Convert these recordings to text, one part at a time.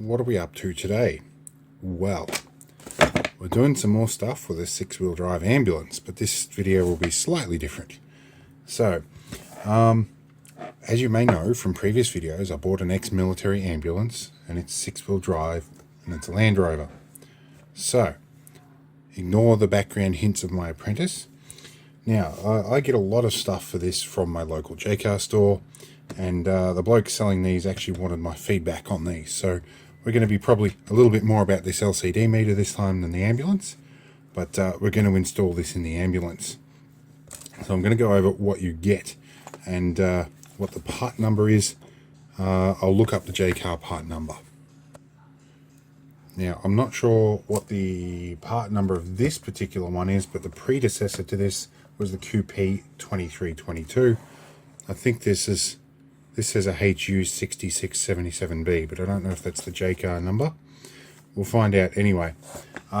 what are we up to today? Well, we're doing some more stuff with a 6-wheel drive ambulance, but this video will be slightly different. So, as you may know from previous videos, I bought an ex-military ambulance, and it's 6-wheel drive, and it's a Land Rover. So, ignore the background hints of my apprentice. Now, I get a lot of stuff for this from my local J-Car store, and the bloke selling these actually wanted my feedback on these. So we're going to be probably a little bit more about this LCD meter this time than the ambulance, but we're going to install this in the ambulance. So I'm going to go over what you get and what the part number is. I'll look up the J-Car part number. Now, I'm not sure what the part number of this particular one is, but the predecessor to this was the QP2322. I think this says a HU6677B, but I don't know if that's the J-Car number. We'll find out anyway.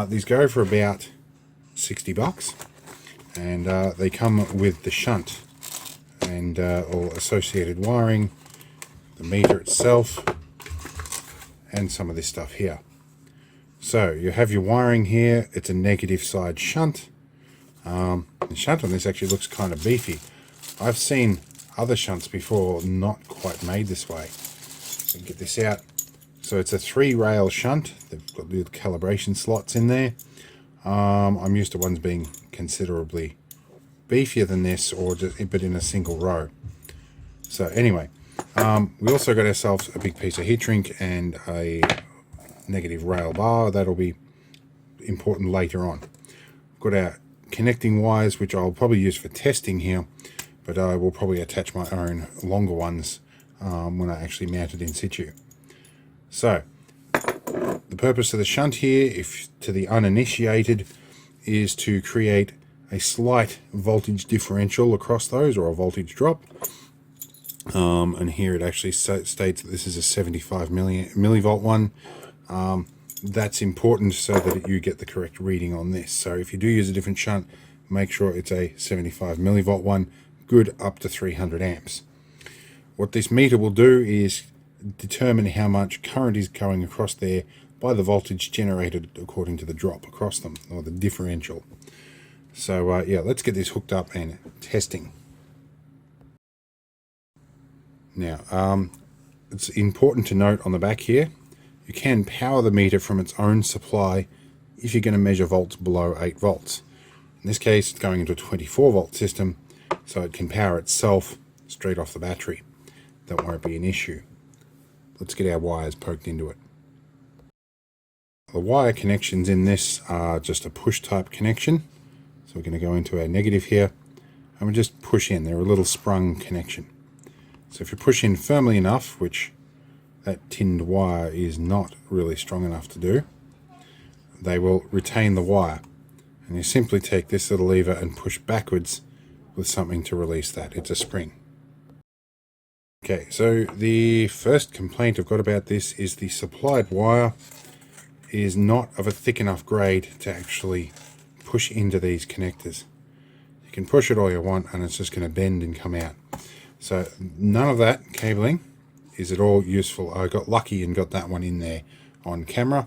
These go for about 60 bucks, and they come with the shunt and all associated wiring, the meter itself, and some of this stuff here. So you have your wiring here. It's a negative side shunt. The shunt on this actually looks kind of beefy. I've seen other shunts before not quite made this way. So get this out. So it's a 3-rail shunt. They've got the calibration slots in there. I'm used to ones being considerably beefier than this, but in a single row. So anyway, we also got ourselves a big piece of heat shrink and a negative rail bar. That'll be important later on. We've got our connecting wires, which I'll probably use for testing here, but I will probably attach my own longer ones when I actually mount it in situ. So the purpose of the shunt here, if to the uninitiated, is to create a slight voltage differential across those, or a voltage drop. And here it actually states that this is a 75 millivolt one. That's important so that you get the correct reading on this. So if you do use a different shunt, make sure it's a 75 millivolt one, good up to 300 amps. What this meter will do is determine how much current is going across there by the voltage generated according to the drop across them, or the differential. So yeah, let's get this hooked up and testing. Now, it's important to note on the back here, you can power the meter from its own supply if you're going to measure volts below 8 volts. In this case, it's going into a 24 volt system, so it can power itself straight off the battery. That won't be an issue. Let's get our wires poked into it. The wire connections in this are just a push type connection. So we're going to go into our negative here, and we just push in. They're a little sprung connection. So if you push in firmly enough, which that tinned wire is not really strong enough to do, they will retain the wire. And you simply take this little lever and push backwards with something to release that. It's a spring. Okay, so the first complaint I've got about this is the supplied wire is not of a thick enough grade to actually push into these connectors. You can push it all you want and it's just going to bend and come out. So none of that cabling is at all useful. I got lucky and got that one in there on camera,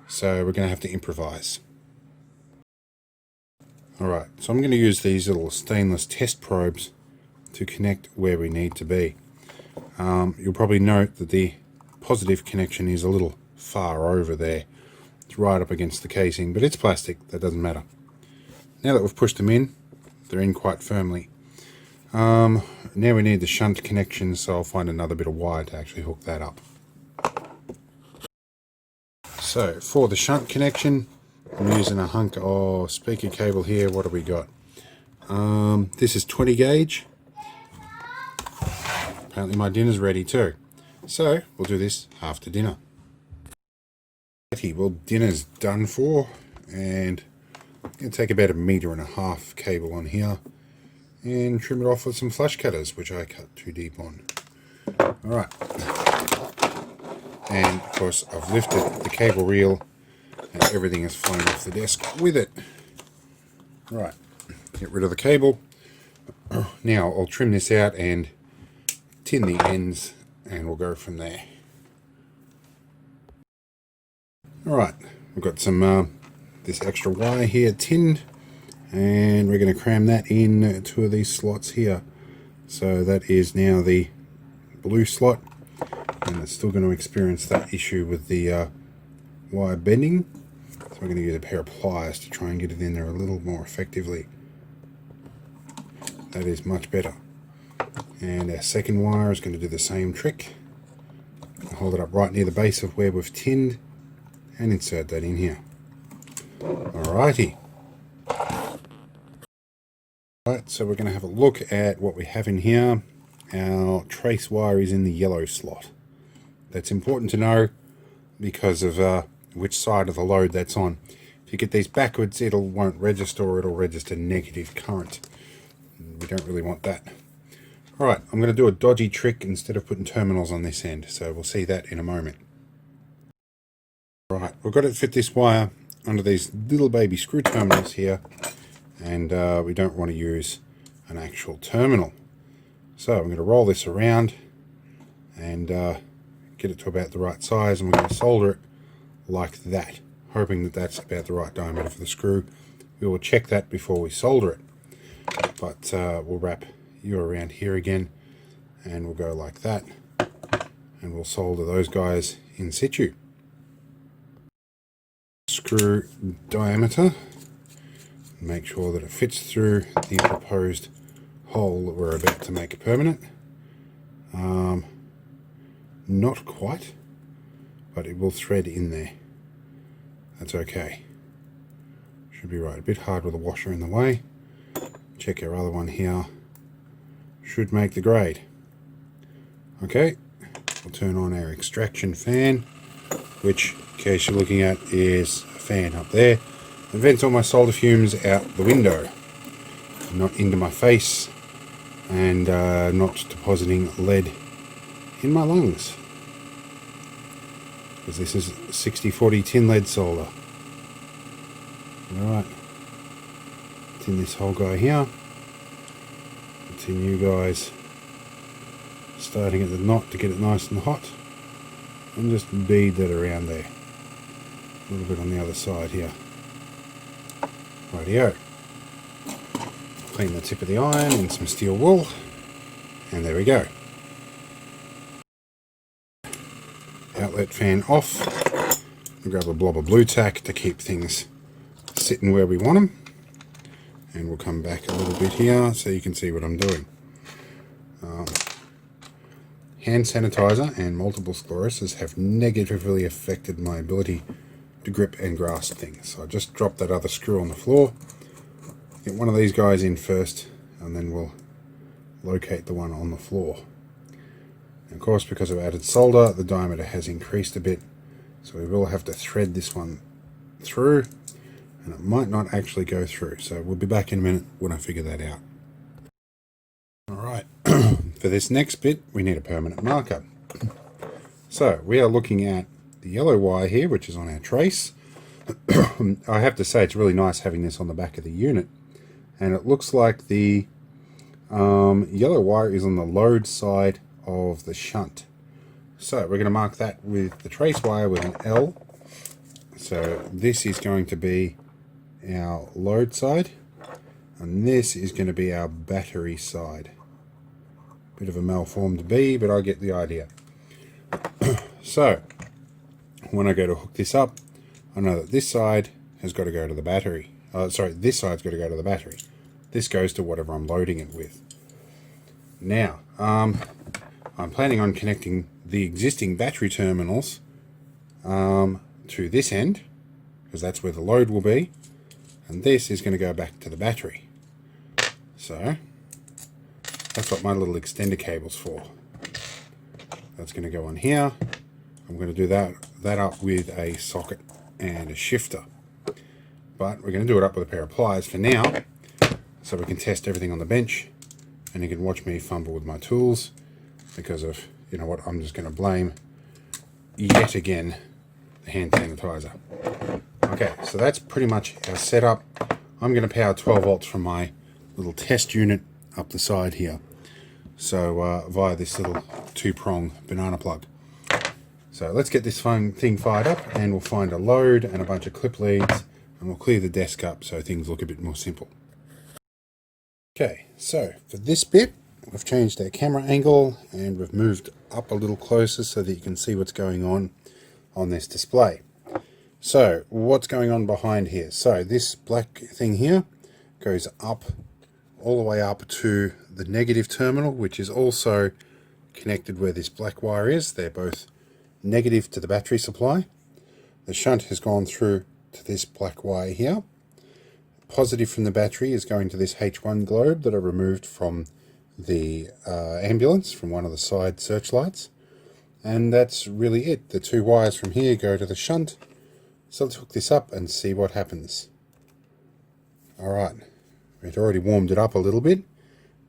so we're going to have to improvise. Alright, so I'm going to use these little stainless test probes to connect where we need to be. You'll probably note that the positive connection is a little far over there. It's right up against the casing, but it's plastic, that doesn't matter. Now that we've pushed them in, they're in quite firmly. Now we need the shunt connection, so I'll find another bit of wire to actually hook that up. So for the shunt connection, I'm using a hunk of speaker cable here. What have we got? This is 20 gauge. Apparently my dinner's ready too. So we'll do this after dinner. Well, dinner's done for, and I'm going to take about 1.5 meters cable on here and trim it off with some flush cutters, which I cut too deep on. Alright. And of course I've lifted the cable reel and everything has flown off the desk with it. Right, get rid of the cable. Now I'll trim this out and tin the ends, and we'll go from there. Alright, we've got some this extra wire here tinned, and we're going to cram that in two of these slots here. So that is now the blue slot, and it's still going to experience that issue with the wire bending. So we're going to use a pair of pliers to try and get it in there a little more effectively. That is much better. And our second wire is going to do the same trick. I'll hold it up right near the base of where we've tinned and insert that in here. Alrighty. Right, so we're going to have a look at what we have in here. Our trace wire is in the yellow slot. That's important to know because of which side of the load that's on. If you get these backwards, won't register, or it'll register negative current. We don't really want that. Alright, I'm going to do a dodgy trick instead of putting terminals on this end, so we'll see that in a moment. Right, we've got to fit this wire under these little baby screw terminals here, and we don't want to use an actual terminal. So I'm going to roll this around and get it to about the right size, and we're going to solder it like that, hoping that that's about the right diameter for the screw. We will check that before we solder it, but we'll wrap you around here again, and we'll go like that, and we'll solder those guys in situ. Screw diameter, make sure that it fits through the proposed hole that we're about to make permanent. Not quite, but it will thread in there. That's okay. Should be right. A bit hard with a washer in the way. Check our other one here. Should make the grade. Okay, we'll turn on our extraction fan, which, in case you're looking at, is a fan up there. It vents all my solder fumes out the window, not into my face, and not depositing lead in my lungs, because this is 60/40 tin lead solder. Alright, tin this whole guy here. Tin you guys starting at the knot to get it nice and hot, and just bead that around there. A little bit on the other side here. Rightio. Clean the tip of the iron in some steel wool, and there we go. Outlet fan off. We'll grab a blob of blue tack to keep things sitting where we want them. And we'll come back a little bit here so you can see what I'm doing. Hand sanitizer and multiple sclerosis have negatively affected my ability to grip and grasp things. So I just dropped that other screw on the floor. Get one of these guys in first, and then we'll locate the one on the floor. And of course, because of added solder, the diameter has increased a bit, so we will have to thread this one through, and it might not actually go through. So we'll be back in a minute when I figure that out. Alright, for this next bit, we need a permanent marker. So we are looking at the yellow wire here, which is on our trace. I have to say, it's really nice having this on the back of the unit, and it looks like the yellow wire is on the load side of the shunt. So we're going to mark that with the trace wire with an L. So this is going to be our load side, and this is going to be our battery side. Bit of a malformed B, but I get the idea. So when I go to hook this up, I know that this side has got to go to the battery. This side's got to go to the battery. This goes to whatever I'm loading it with. Now, I'm planning on connecting the existing battery terminals to this end, because that's where the load will be, and this is going to go back to the battery. So that's what my little extender cable's for. That's going to go on here. I'm going to do that up with a socket and a shifter, but we're going to do it up with a pair of pliers for now, so we can test everything on the bench, and you can watch me fumble with my tools, because of, you know what, I'm just going to blame yet again the hand sanitizer. Okay, so that's pretty much our setup. I'm going to power 12 volts from my little test unit up the side here, so via this little two-prong banana plug. So let's get this thing fired up, and we'll find a load and a bunch of clip leads, and we'll clear the desk up so things look a bit more simple. Okay, so for this bit, we've changed our camera angle and we've moved up a little closer so that you can see what's going on this display. So what's going on behind here? So this black thing here goes up, all the way up to the negative terminal, which is also connected where this black wire is. They're both negative to the battery supply. The shunt has gone through to this black wire here. Positive from the battery is going to this H1 globe that I removed from the ambulance, from one of the side searchlights. And that's really it. The two wires from here go to the shunt. So let's hook this up and see what happens. Alright, we've already warmed it up a little bit,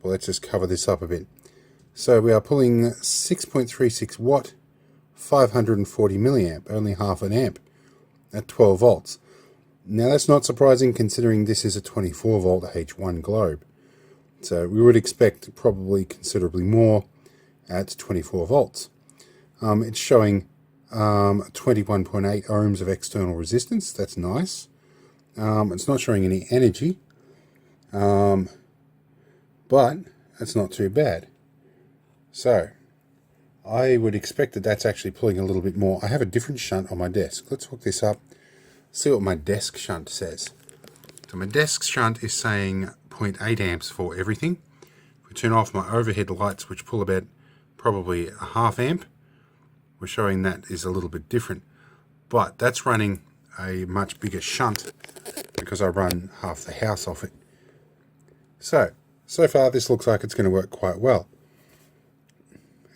but let's just cover this up a bit. So we are pulling 6.36 watt, 540 milliamp, only half an amp at 12 volts. Now that's not surprising considering this is a 24 volt H1 globe. So we would expect probably considerably more at 24 volts. It's showing 21.8 ohms of external resistance. That's nice. It's not showing any energy, but that's not too bad. So I would expect that that's actually pulling a little bit more. I have a different shunt on my desk. Let's hook this up, see what my desk shunt says. So my desk shunt is saying 0.8 amps for everything. If we turn off my overhead lights, which pull about probably a half amp, we're showing that is a little bit different. But that's running a much bigger shunt because I run half the house off it. So far this looks like it's going to work quite well.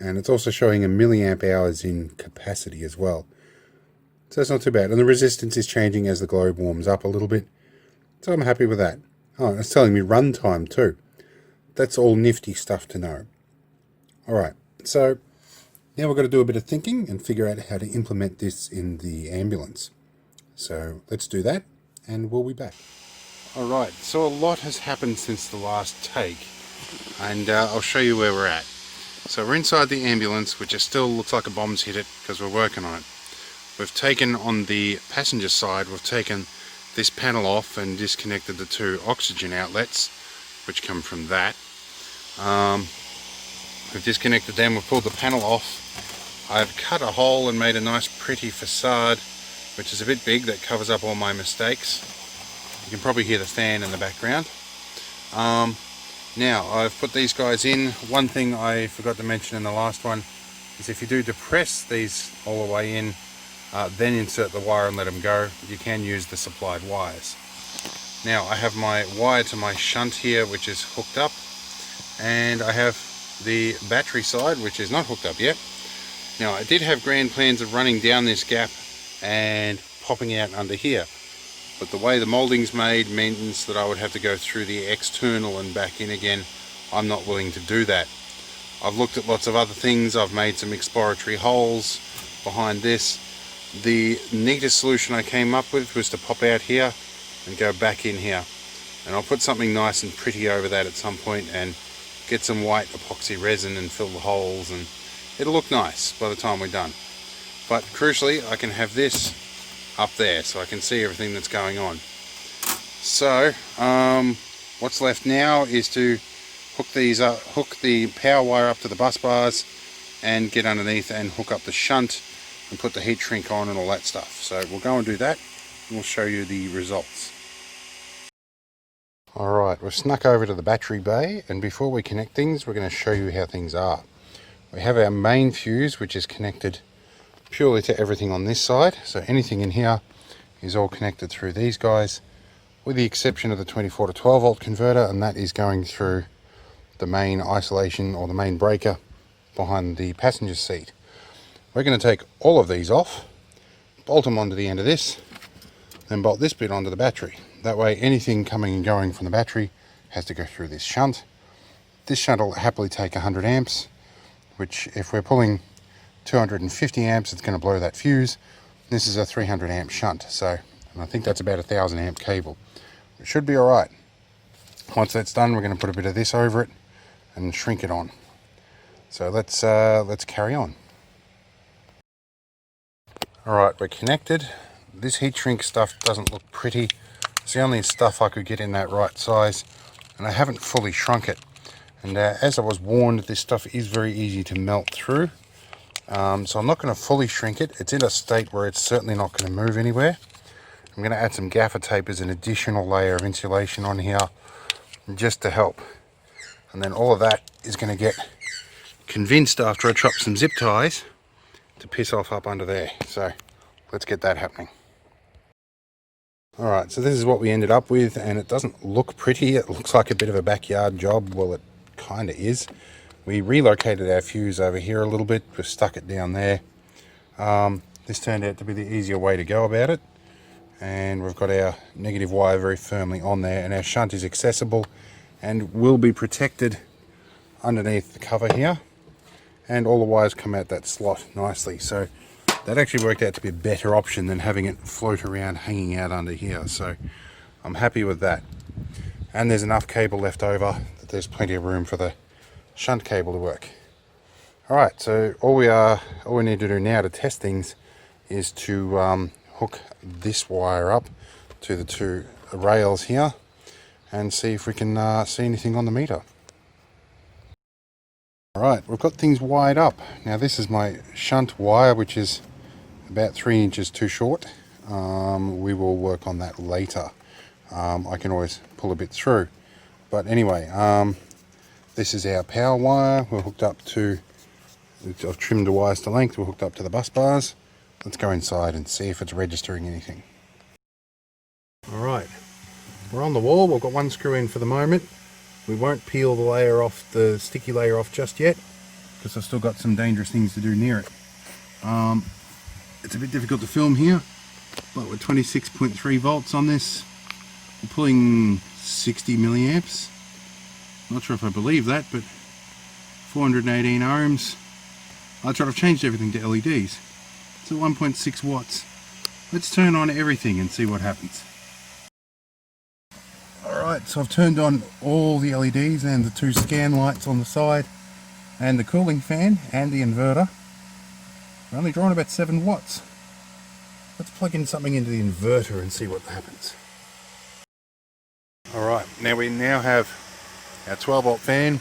And it's also showing a milliamp hours in capacity as well. So it's not too bad. And the resistance is changing as the globe warms up a little bit. So I'm happy with that. Oh, it's telling me runtime too. That's all nifty stuff to know. Alright, so now we've got to do a bit of thinking and figure out how to implement this in the ambulance. So let's do that and we'll be back. Alright, so a lot has happened since the last take, and I'll show you where we're at. So we're inside the ambulance, which still looks like a bomb's hit it because we're working on it. We've taken, on the passenger side, we've taken this panel off and disconnected the two oxygen outlets, which come from that. We've disconnected them, we've pulled the panel off. I've cut a hole and made a nice pretty facade, which is a bit big, that covers up all my mistakes. You can probably hear the fan in the background. Now I've put these guys in. One thing I forgot to mention in the last one is if you do depress these all the way in, then insert the wire and let them go, you can use the supplied wires. Now I have my wire to my shunt here, which is hooked up, and I have the battery side, which is not hooked up yet. Now I did have grand plans of running down this gap and popping out under here, but the way the moulding's made means that I would have to go through the external and back in again. I'm not willing to do that. I've looked at lots of other things. I've made some exploratory holes behind this. The neatest solution I came up with was to pop out here and go back in here, and I'll put something nice and pretty over that at some point and get some white epoxy resin and fill the holes, and it'll look nice by the time we're done. But crucially, I can have this up there so I can see everything that's going on. So what's left now is to hook these up, hook the power wire up to the bus bars and get underneath and hook up the shunt and put the heat shrink on and all that stuff. So we'll go and do that and we'll show you the results. Alright, we've snuck over to the battery bay, and before we connect things, we're going to show you how things are. We have our main fuse, which is connected purely to everything on this side, so anything in here is all connected through these guys, with the exception of the 24 to 12 volt converter, and that is going through the main isolation or the main breaker behind the passenger seat. We're going to take all of these off, bolt them onto the end of this, then bolt this bit onto the battery. That way anything coming and going from the battery has to go through this shunt. This shunt will happily take 100 amps, which if we're pulling 250 amps, it's going to blow that fuse. This is a 300 amp shunt, so and I think that's about a 1000 amp cable. It should be alright. Once that's done, we're going to put a bit of this over it and shrink it on. So let's carry on. Alright, we're connected. This heat shrink stuff doesn't look pretty. It's the only stuff I could get in that right size, and I haven't fully shrunk it. And as I was warned, this stuff is very easy to melt through. So I'm not going to fully shrink it. It's in a state where it's certainly not going to move anywhere. I'm going to add some gaffer tape as an additional layer of insulation on here, just to help. And then all of that is going to get convinced after I chop some zip ties to piss off up under there. So let's get that happening. Alright, so this is what we ended up with, and it doesn't look pretty. It looks like a bit of a backyard job. Well, it kind of is. We relocated our fuse over here a little bit. We stuck it down there. This turned out to be the easier way to go about it. And we've got our negative wire very firmly on there, and our shunt is accessible and will be protected underneath the cover here. And all the wires come out that slot nicely. So that actually worked out to be a better option than having it float around hanging out under here. So I'm happy with that. And there's enough cable left over that there's plenty of room for the shunt cable to work. Alright, so all we need to do now to test things is to hook this wire up to the two rails here and see if we can see anything on the meter. Alright, we've got things wired up. Now this is my shunt wire, which is about 3 inches too short. We will work on that later. I can always pull a bit through. But anyway, this is our power wire. We're hooked up to, I've trimmed the wires to length, we're hooked up to the bus bars. Let's go inside and see if it's registering anything. Alright, we're on the wall. We've got one screw in for the moment. We won't peel the layer off, the sticky layer off just yet, because I've still got some dangerous things to do near it. It's a bit difficult to film here, but we're 26.3 volts on this. We're pulling 60 milliamps. Not sure if I believe that, but 418 ohms. That's right, I've changed everything to LEDs. So 1.6 watts. Let's turn on everything and see what happens. Alright, so I've turned on all the LEDs and the 2 scan lights on the side and the cooling fan and the inverter. We're only drawing about 7 watts. Let's plug in something into the inverter and see what happens. Alright, now we have our 12 volt fan,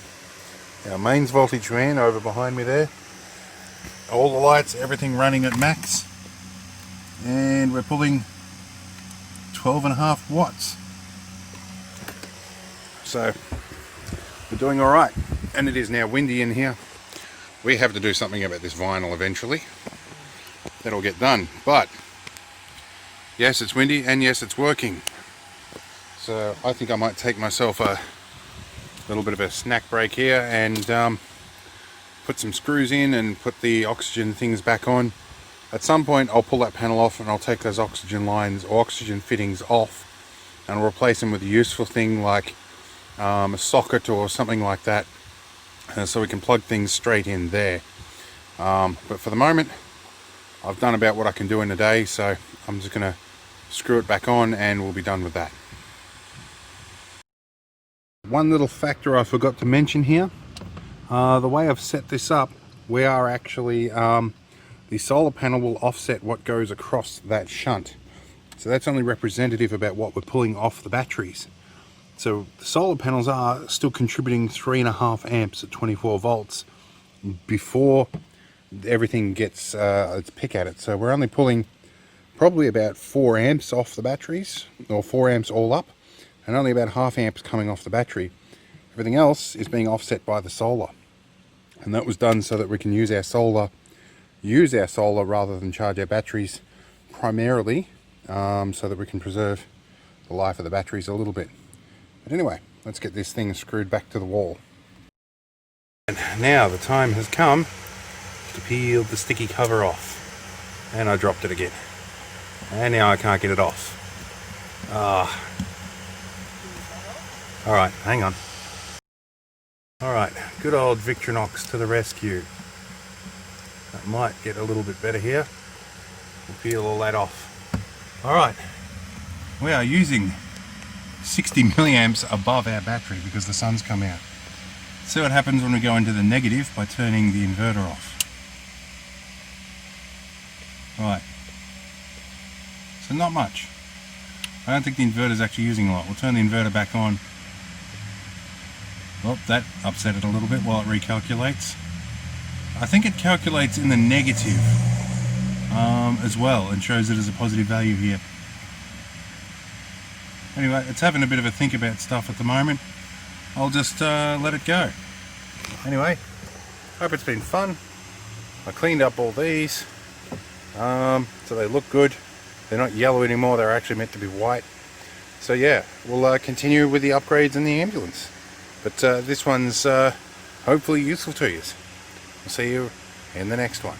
our mains voltage fan over behind me there. All the lights, everything running at max. And we're pulling 12.5 watts. So we're doing alright. And it is now windy in here. We have to do something about this vinyl eventually. That'll get done. But yes, it's windy and yes, it's working. So I think I might take myself a little bit of a snack break here and put some screws in and put the oxygen things back on. At some point I'll pull that panel off and I'll take those oxygen lines or oxygen fittings off and replace them with a useful thing like a socket or something like that, so we can plug things straight in there. But for the moment I've done about what I can do in a day, so I'm just going to screw it back on and we'll be done with that. One little factor I forgot to mention here, the way I've set this up, we are actually, the solar panel will offset what goes across that shunt. So that's only representative about what we're pulling off the batteries. So the solar panels are still contributing 3.5 amps at 24 volts before everything gets its pick at it. So we're only pulling probably about 4 amps off the batteries, or 4 amps all up, and only about ½ amps coming off the battery. Everything else is being offset by the solar. And that was done so that we can use our solar rather than charge our batteries primarily, so that we can preserve the life of the batteries a little bit. But anyway, let's get this thing screwed back to the wall. And now the time has come to peel the sticky cover off. And I dropped it again. And now I can't get it off. Alright, hang on. Alright, good old Victorinox to the rescue. That might get a little bit better here. We'll peel all that off. Alright, we are using 60 milliamps above our battery because the sun's come out. See what happens when we go into the negative by turning the inverter off. Right, So not much. I don't think the inverter's actually using a lot. We'll turn the inverter back on. Oh, that upset it a little bit while it recalculates. I think it calculates in the negative as well and shows it as a positive value here. Anyway, it's having a bit of a think about stuff at the moment. I'll just let it go. Anyway, hope it's been fun. I cleaned up all these so they look good. They're not yellow anymore, they're actually meant to be white. So yeah, we'll continue with the upgrades in the ambulance. But this one's hopefully useful to you. We'll see you in the next one.